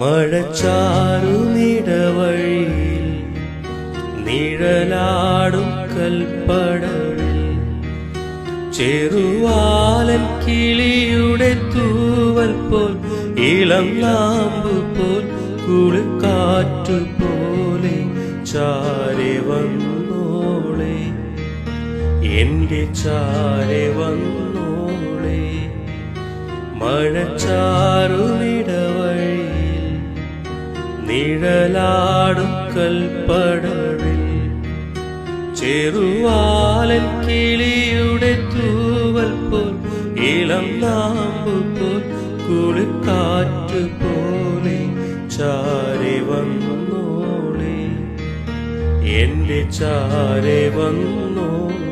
മഴച്ചാറുനിടവഴിയിൽ നിഴലാടും കൽപ്പടവിൽ ചെറുവാലൻ കിളിയുടെ തൂവൽ പോൽ ഇളം നാമ്പു പോൽ കുളിർക്കാറ്റു പോലെ ചാരെ വന്നോളെ എന്റെ ചാരെ വന്നോളെ മഴച്ചാറുനിടവഴിയിൽ നിഴലാടും കൽപ്പടവിൽ ചെറുവാലൻ കിളിയുടെ തൂവൽ പോൽ ഇളം നാമ്പു പോൽ കുളിർക്കാറ്റു പോലെ ചാരെ വന്നോളെ എന്റെ ചാരെ വന്നോളെ.